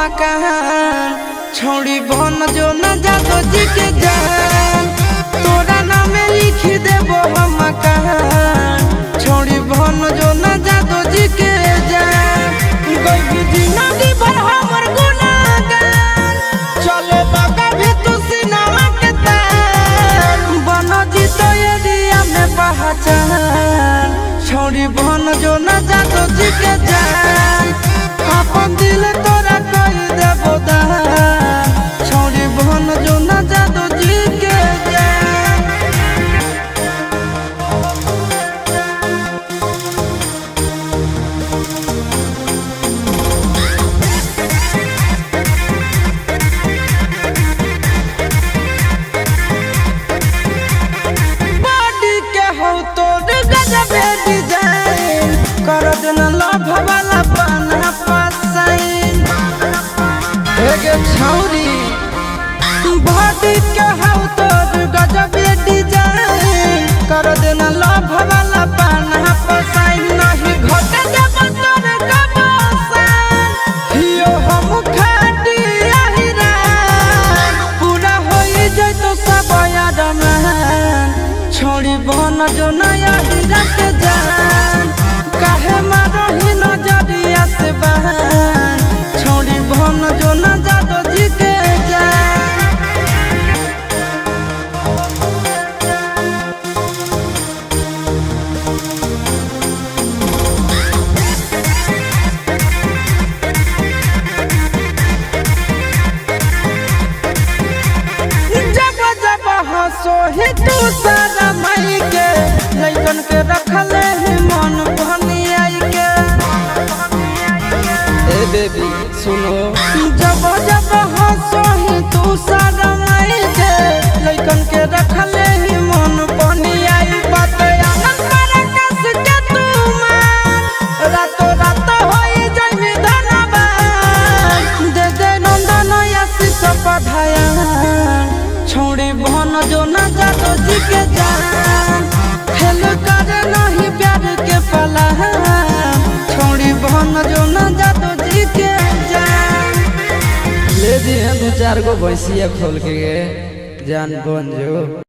मकान छोड़ी बन जो न जादो जी के जान तोरा नाम लिख देबो हम मकान छोड़ी बन जो न जादो जी के जान कोई जिंदगी भर हमर गुनाहगार चले बाबा भी तू सिनेमा के तार बन जी तो एरिया में पहचान छोड़ी बन जो न जादो जी के जान अपन दिल तोरा कह देबो दान छोड़ी बन जो न जादो जी के जान बॉडी के हो तोर गजब डिजाइन कर देना लव वाला पाना पसाइन एगे छौरी बॉडी के हो तोर गजब डिजाइन कर देना लव वाला पाना पसाइन नहीं घट देब तोर कबसान हियो हम खाटी आहिरा पूरा होई जइतो सब यादमान छोड़ी बन जो नया हीरा के जान काहे मारही नजरिया से बहन छोड़ी बन जो न जादो जी के जान जब जब हंसो ही तू सारा मई के लइकन के रखले ही मन भनियाई के ए बेबी सुनो जब जब हंसो ही तू सारा मई के लइकन के रखले ही मन भनियाई बात आनंद पर कस के तू मान रातो रात होई जइबी धनबान दे दे नंदन आशीष पधाया छोड़ी बन जो न जादो जी के जान खेल कर नहीं प्यार के पला छोड़ी बन जो न जादो जी के जान ले दी 2-4 गो भैंसिया खोल के जान बन जो।